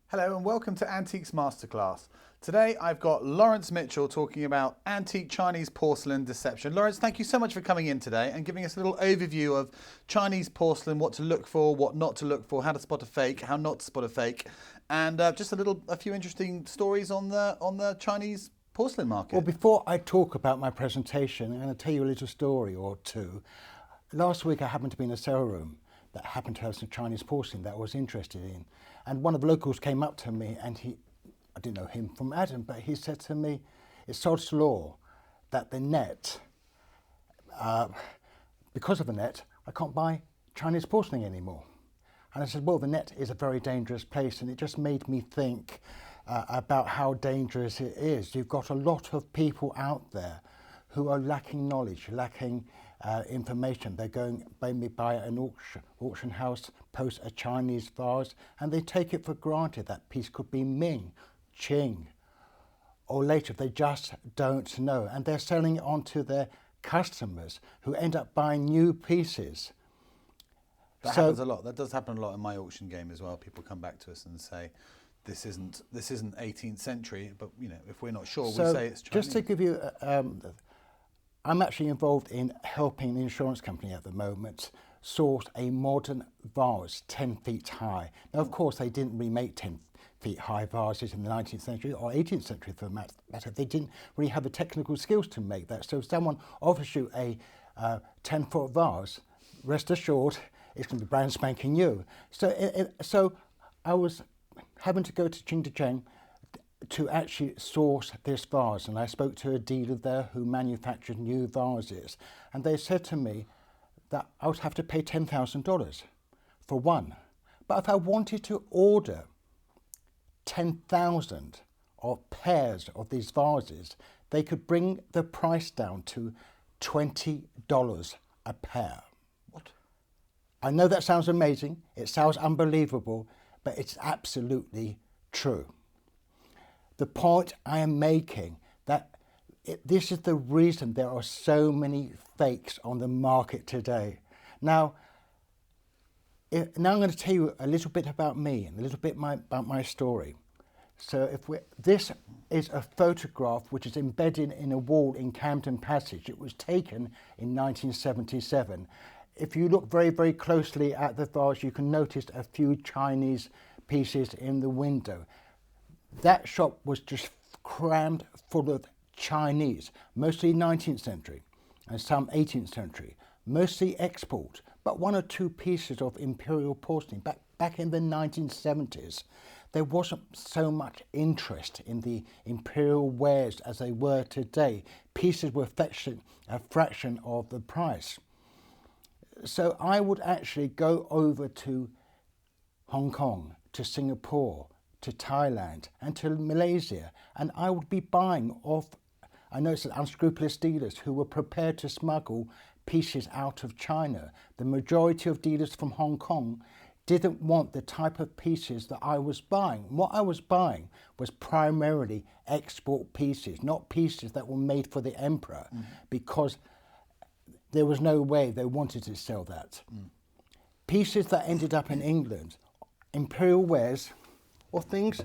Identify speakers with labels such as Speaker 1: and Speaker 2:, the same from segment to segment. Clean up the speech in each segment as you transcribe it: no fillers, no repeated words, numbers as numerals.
Speaker 1: Hello and welcome to Antiques Masterclass. Today I've got Lawrence Mitchell talking about antique Chinese porcelain deception. Lawrence, thank you so much for coming in today and giving us a little overview of Chinese porcelain, what to look for, what not to look for, how to spot a fake, how not to spot a fake, and just a few interesting stories on the Chinese porcelain market.
Speaker 2: Well, before I talk about my presentation, I'm going to tell you a little story or two. Last week I happened to be in a sale room that happened to have some Chinese porcelain that I was interested in. And one of the locals came up to me and I didn't know him from Adam, but he said to me, it's sod's law that the net, because of the net, I can't buy Chinese porcelain anymore. And I said, well, the net is a very dangerous place. And it just made me think about how dangerous it is. You've got a lot of people out there who are lacking knowledge, lacking information. They're going maybe by an auction house, post a Chinese vase, and they take it for granted that piece could be Ming, Ching, or later. They just don't know. And they're selling it on to their customers who end up buying new pieces.
Speaker 1: That happens a lot. That does happen a lot in my auction game as well. People come back to us and say, this isn't 18th century, but you know, if we're not sure, we say it's Chinese.
Speaker 2: Just to give you, I'm actually involved in helping the insurance company at the moment source a modern vase 10 feet high. Now, of course, they didn't remake 10 feet high vases in the 19th century or 18th century for that matter. They didn't really have the technical skills to make that. So if someone offers you a 10-foot vase, rest assured, it's going to be brand spanking new. So I was having to go to Ching to actually source this vase, and I spoke to a dealer there who manufactured new vases, and they said to me that I would have to pay $10,000 for one. But if I wanted to order 10,000 of pairs of these vases, they could bring the price down to $20 a pair.
Speaker 1: What?
Speaker 2: I know that sounds amazing, it sounds unbelievable, but it's absolutely true. The point I am making, that this is the reason there are so many fakes on the market today. Now I'm going to tell you a little bit about me and a little bit about my story. So this is a photograph which is embedded in a wall in Camden Passage. It was taken in 1977. If you look very, very closely at the vase, you can notice a few Chinese pieces in the window. That shop was just crammed full of Chinese, mostly 19th century and some 18th century, mostly export, but one or two pieces of Imperial porcelain. Back in the 1970s, there wasn't so much interest in the Imperial wares as they were today. Pieces were a fraction of the price. So I would actually go over to Hong Kong, to Singapore, to Thailand and to Malaysia, and I would be buying off, I know it's unscrupulous dealers who were prepared to smuggle pieces out of China. The majority of dealers from Hong Kong didn't want the type of pieces that I was buying. What I was buying was primarily export pieces, not pieces that were made for the emperor, because there was no way they wanted to sell that. Pieces that ended up in England, Imperial wares, or things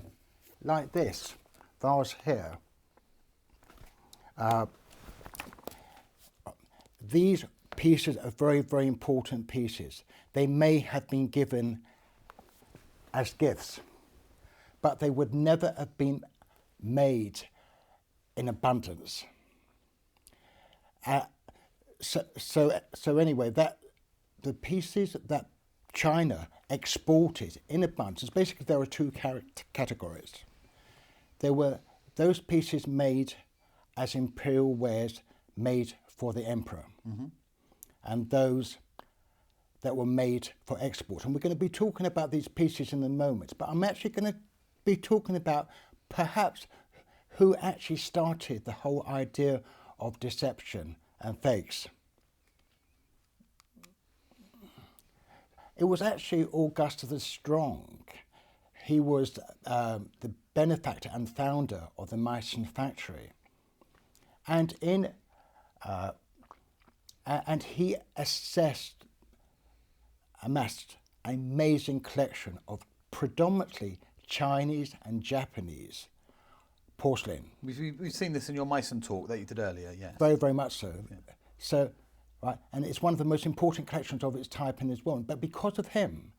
Speaker 2: like this vase here. These pieces are very, very important pieces. They may have been given as gifts, but they would never have been made in abundance. So anyway, the pieces that China exported in abundance, basically there are two categories. There were those pieces made as Imperial wares made for the emperor, and those that were made for export. And we're going to be talking about these pieces in a moment, but I'm actually going to be talking about perhaps who actually started the whole idea of deception and fakes. It was actually Augustus the Strong. He was the benefactor and founder of the Meissen factory. And he amassed an amazing collection of predominantly Chinese and Japanese porcelain.
Speaker 1: We've seen this in your Meissen talk that you did earlier, yes.
Speaker 2: Very, very much so. Yeah. So, right, and it's one of the most important collections of its type in this world. But because of him,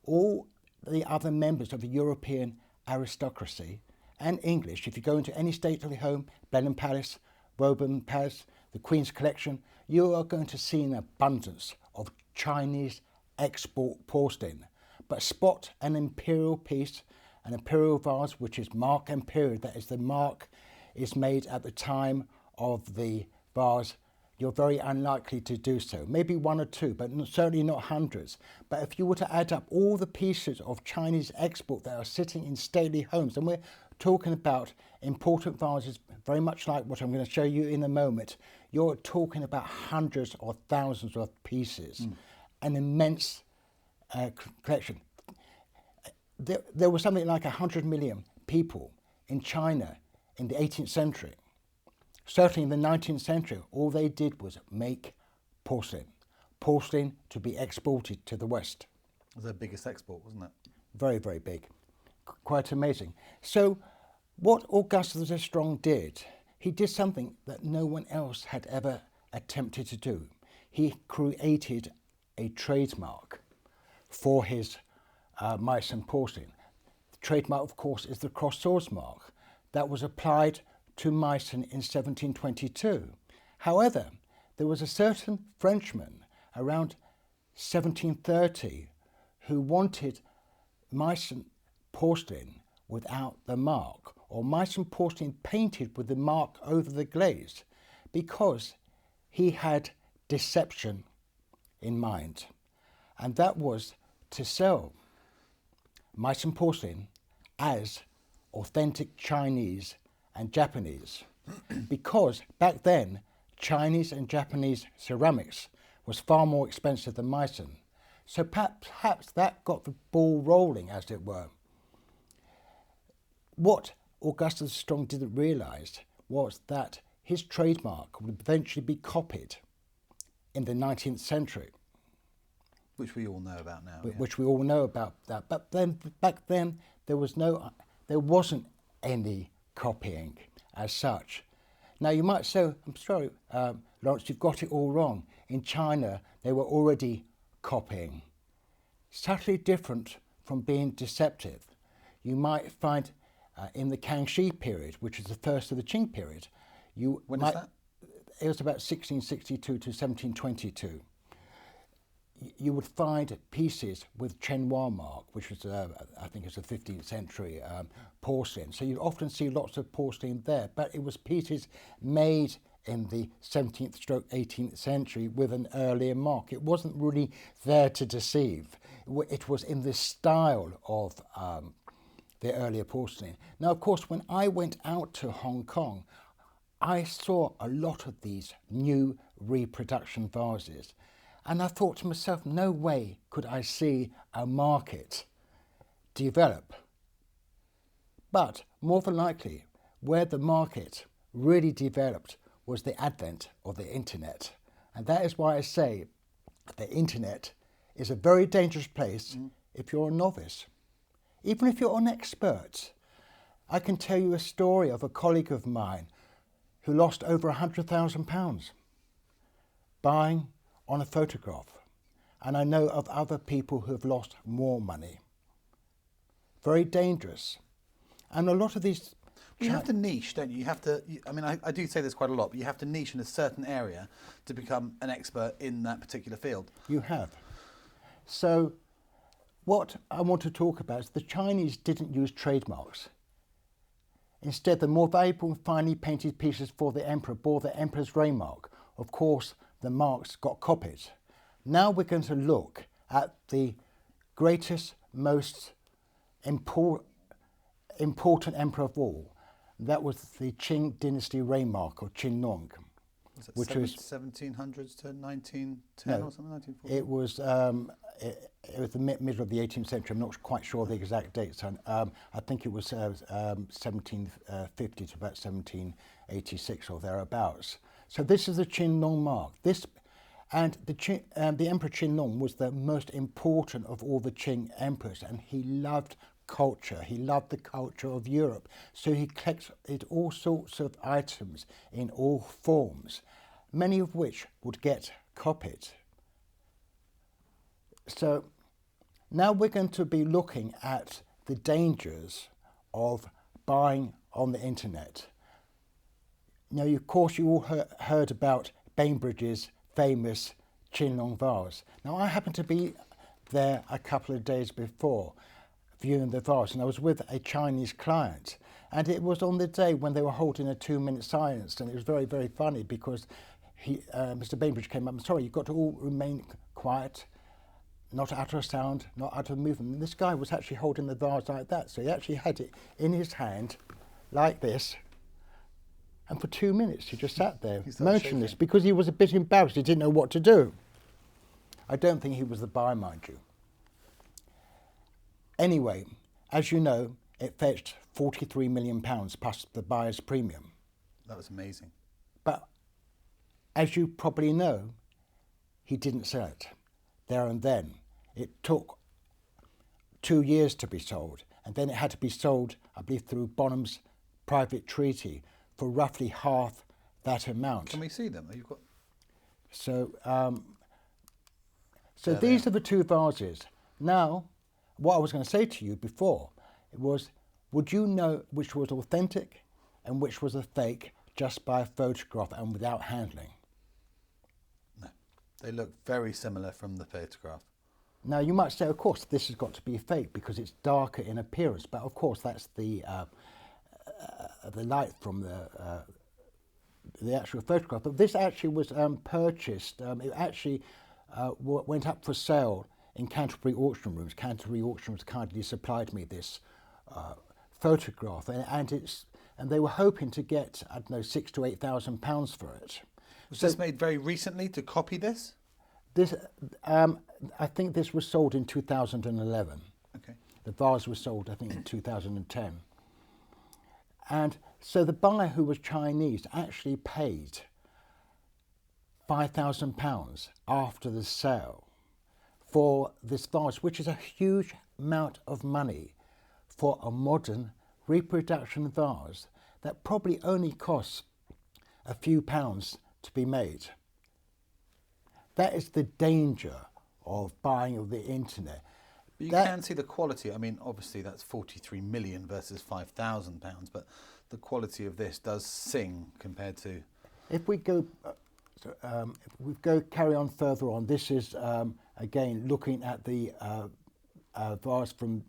Speaker 2: all the other members of the European aristocracy and English, if you go into any stately home, Blenheim Palace, Woburn Palace, the Queen's Collection, you are going to see an abundance of Chinese export porcelain. But spot an Imperial piece, an Imperial vase, which is Mark and Period, that is the mark is made at the time of the vase, you're very unlikely to do so. Maybe one or two, but certainly not hundreds. But if you were to add up all the pieces of Chinese export that are sitting in stately homes, and we're talking about important vases, very much like what I'm going to show you in a moment, you're talking about hundreds or thousands of pieces, an immense collection. There was something like 100 million people in China in the 18th century. Certainly in the 19th century, all they did was make porcelain. Porcelain to be exported to the West.
Speaker 1: It was their biggest export, wasn't it?
Speaker 2: Very, very big. Quite amazing. So what Augustus the Strong did, he did something that no one else had ever attempted to do. He created a trademark for his Meissen porcelain. The trademark, of course, is the cross swords mark that was applied to Meissen in 1722. However, there was a certain Frenchman around 1730 who wanted Meissen porcelain without the mark, or Meissen porcelain painted with the mark over the glaze, because he had deception in mind, and that was to sell Meissen porcelain as authentic Chinese and Japanese, because back then Chinese and Japanese ceramics was far more expensive than Meissen. So perhaps that got the ball rolling, as it were. What Augustus Strong didn't realise was that his trademark would eventually be copied in the 19th century.
Speaker 1: Which we all know about now.
Speaker 2: Which we all know about that. But then back then there wasn't any copying as such. Now you might say, I'm sorry, Lawrence, you've got it all wrong. In China they were already copying. Subtly different from being deceptive. You might find in the Kangxi period, which is the first of the Ching period,
Speaker 1: When is that?
Speaker 2: It was about 1662 to 1722. You would find pieces with chinois mark, which was, I think it's a 15th century porcelain. So you often see lots of porcelain there, but it was pieces made in the 17th/18th century with an earlier mark. It wasn't really there to deceive. It was in the style of the earlier porcelain. Now, of course, when I went out to Hong Kong, I saw a lot of these new reproduction vases. And I thought to myself, no way could I see a market develop. But more than likely, where the market really developed was the advent of the internet. And that is why I say the internet is a very dangerous place if you're a novice. Even if you're an expert. I can tell you a story of a colleague of mine who lost over £100,000 buying on a photograph, and I know of other people who have lost more money. Very dangerous. And a lot of these...
Speaker 1: You have to niche, don't you? You have to, I mean, I do say this quite a lot, but you have to niche in a certain area to become an expert in that particular field.
Speaker 2: You have. So what I want to talk about is the Chinese didn't use trademarks. Instead, the more valuable and finely painted pieces for the emperor bore the emperor's Remark. Of course, the marks got copied. Now we're going to look at the greatest, most important emperor of all. That was the Qing Dynasty Remark, or Qin Nong.
Speaker 1: Which was 1700s to 1910 or something, 1940?
Speaker 2: It was the middle of the 18th century. I'm not quite sure the exact dates. I think it was 1750 to about 1786 or thereabouts. So this is the Qin Nong mark. The Emperor Qin Nong was the most important of all the Qing emperors, and he loved culture. He loved the culture of Europe. So he collected all sorts of items in all forms, many of which would get copied. So now we're going to be looking at the dangers of buying on the internet. Now, of course, you all heard about Bainbridge's famous Qinglong vase. Now, I happened to be there a couple of days before viewing the vase, and I was with a Chinese client, and it was on the day when they were holding a 2-minute silence, and it was very, very funny because Mr. Bainbridge came up and, sorry, you've got to all remain quiet, not utter a sound, not utter a movement. And this guy was actually holding the vase like that, so he actually had it in his hand like this, and for 2 minutes he just sat there motionless because he was a bit embarrassed. He didn't know what to do. I don't think he was the buyer, mind you. Anyway, as you know, it fetched £43 million plus the buyer's premium.
Speaker 1: That was amazing.
Speaker 2: But as you probably know, he didn't sell it there and then. It took 2 years to be sold, and then it had to be sold, I believe, through Bonham's private treaty for roughly half that amount.
Speaker 1: Can we see them? You've got...
Speaker 2: So these are the two vases. Now, what I was going to say to you before was, would you know which was authentic and which was a fake just by a photograph and without handling?
Speaker 1: No, they look very similar from the photograph.
Speaker 2: Now, you might say, of course, this has got to be fake because it's darker in appearance, but of course that's the light from the actual photograph. But this actually was purchased. It actually went up for sale in Canterbury auction rooms. Canterbury auction rooms kindly supplied me this photograph, and they were hoping to get, I don't know, £6,000 to £8,000 for it.
Speaker 1: Was this made very recently to copy this?
Speaker 2: This, I think this was sold in 2011.
Speaker 1: Okay.
Speaker 2: The vase was sold, I think, in 2010. And so the buyer, who was Chinese, actually paid £5,000 after the sale for this vase, which is a huge amount of money for a modern reproduction vase that probably only costs a few pounds to be made. That is the danger of buying on the internet.
Speaker 1: But you can see the quality. I mean, obviously that's 43 million versus £5,000, but the quality of this does sing compared to...
Speaker 2: If we go carry on further on, this is again looking at the vase from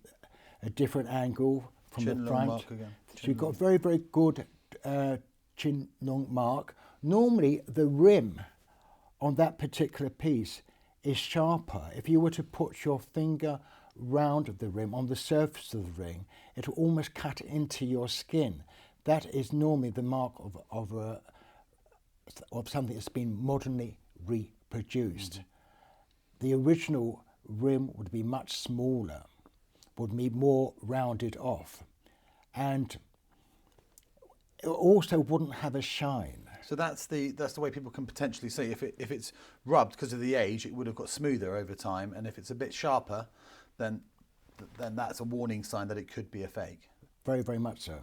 Speaker 2: a different angle from the front.
Speaker 1: Mark again.
Speaker 2: So you've got very, very good Chin Long mark. Normally the rim on that particular piece is sharper. If you were to put your finger round the rim on the surface of the ring, it will almost cut into your skin. That is normally the mark of something that's been modernly reproduced. Mm-hmm. The original rim would be much smaller, would be more rounded off, and it also wouldn't have a shine.
Speaker 1: So that's the way people can potentially see if it's rubbed because of the age, it would have got smoother over time, and if it's a bit sharper, then that's a warning sign that it could be a fake.
Speaker 2: Very, very much so.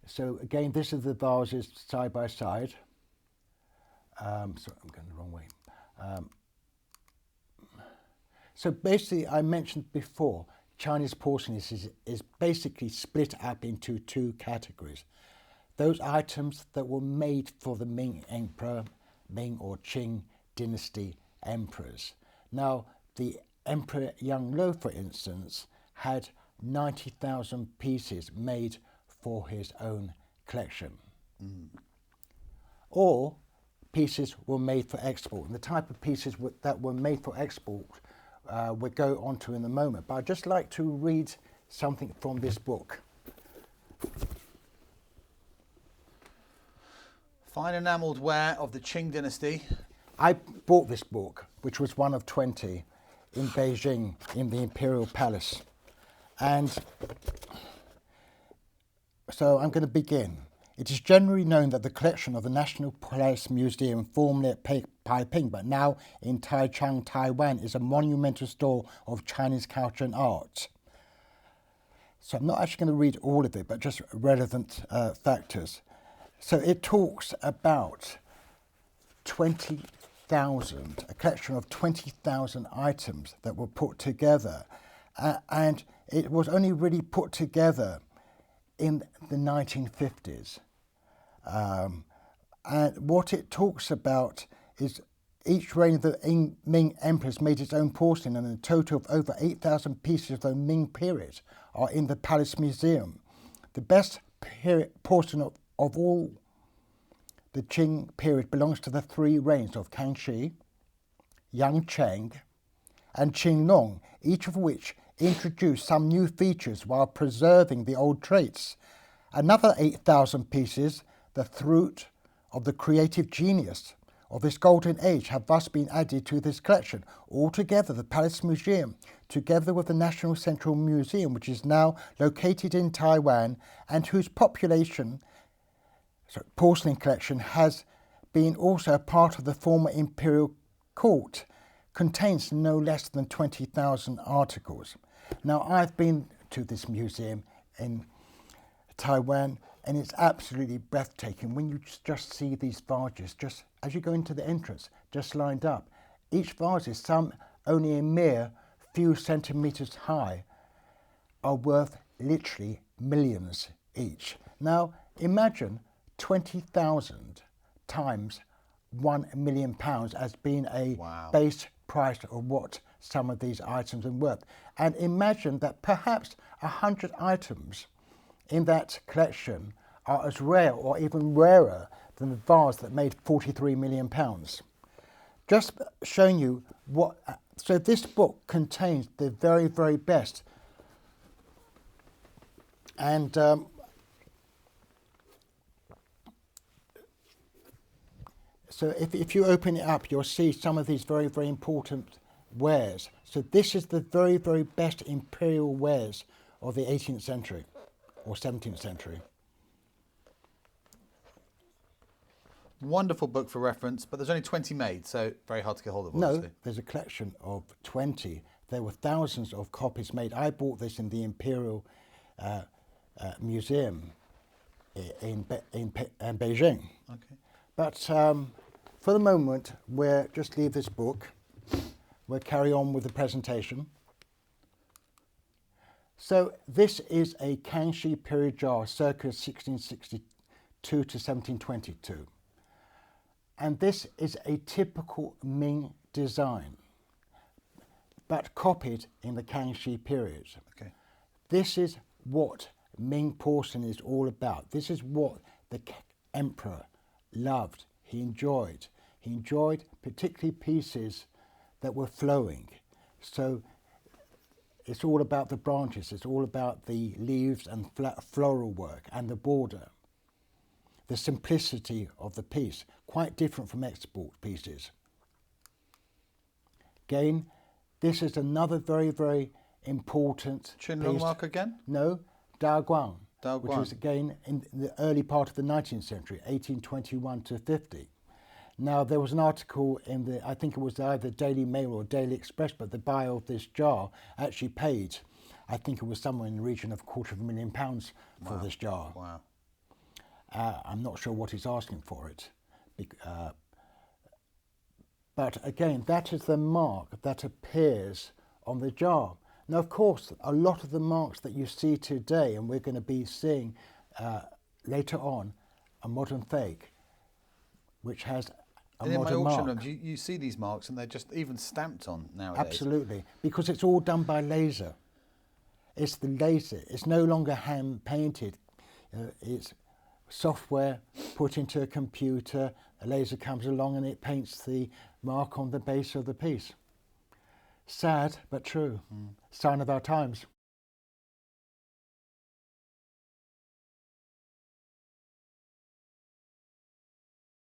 Speaker 2: So again, this is the vases side by side. Sorry, I'm going the wrong way. So basically, I mentioned before, Chinese porcelain is basically split up into two categories. Those items that were made for the Ming Emperor, Ming or Qing Dynasty emperors. Now, the Emperor Yongle, for instance, had 90,000 pieces made for his own collection. Mm. Or pieces were made for export. And the type of pieces that were made for export we'll go on to in a moment. But I'd just like to read something from this book.
Speaker 1: Fine enamelled ware of the Qing Dynasty.
Speaker 2: I bought this book, which was one of 20, in Beijing, in the Imperial Palace. And so I'm going to begin. It is generally known that the collection of the National Palace Museum, formerly at Taiping, but now in Taichung, Taiwan, is a monumental store of Chinese culture and art. So I'm not actually going to read all of it, but just relevant factors. So it talks about 20,000, a collection of 20,000 items that were put together. And it was only really put together in the 1950s. And what it talks about is each reign of the Ming emperors made its own porcelain, and a total of over 8,000 pieces of the Ming period are in the Palace Museum. The best porcelain of all the Ching period belongs to the three reigns of Kangxi, Yangcheng, and Qinglong, each of which introduced some new features while preserving the old traits. Another 8,000 pieces, the fruit of the creative genius of this golden age, have thus been added to this collection. Altogether, the Palace Museum, together with the National Central Museum, which is now located in Taiwan and whose porcelain collection has been also a part of the former Imperial court, contains no less than 20,000 articles. Now, I've been to this museum in Taiwan, and it's absolutely breathtaking when you just see these vases, just as you go into the entrance, just lined up. Each vase is some only a mere few centimetres high, are worth literally millions each. Now, imagine 20,000 times £1 million as being a base price of what some of these items are worth. And imagine that perhaps 100 items in that collection are as rare or even rarer than the vase that made £43 million. Just showing you what, so this book contains the very, very best. And so if you open it up, you'll see some of these very, very important wares. So this is the very, very best imperial wares of the 18th century or 17th century.
Speaker 1: Wonderful book for reference, but there's only 20 made, so very hard to get hold of.
Speaker 2: No, there's a collection of 20. There were thousands of copies made. I bought this in the Imperial Museum in Beijing.
Speaker 1: Okay.
Speaker 2: But for the moment, we'll just leave this book. We'll carry on with the presentation. So this is a Kangxi period jar, circa 1662 to 1722. And this is a typical Ming design, but copied in the Kangxi period.
Speaker 1: Okay.
Speaker 2: This is what Ming porcelain is all about. This is what the emperor loved, he enjoyed. He enjoyed particularly pieces that were flowing. So it's all about the branches, it's all about the leaves and floral work and the border. The simplicity of the piece, quite different from export pieces. Again, this is another very, very important
Speaker 1: Qinglong mark again?
Speaker 2: No, Daoguang,
Speaker 1: Daoguang,
Speaker 2: which was again in the early part of the 19th century, 1821 to 50. Now, there was an article in the, I think it was either Daily Mail or Daily Express, but the buyer of this jar actually paid, I think it was somewhere in the region of £250,000 for this jar.
Speaker 1: Wow.
Speaker 2: I'm not sure what he's asking for it. But again, that is the mark that appears on the jar. Now, of course, a lot of the marks that you see today, and we're going to be seeing later on, a modern fake, which has a
Speaker 1: and
Speaker 2: modern
Speaker 1: in my auction
Speaker 2: mark.
Speaker 1: rooms, you see these marks, and they're just even stamped on nowadays.
Speaker 2: Absolutely, because it's all done by laser. It's the laser. It's no longer hand painted. It's software put into a computer, a laser comes along and it paints the mark on the base of the piece. Sad, but true. Sign of our times.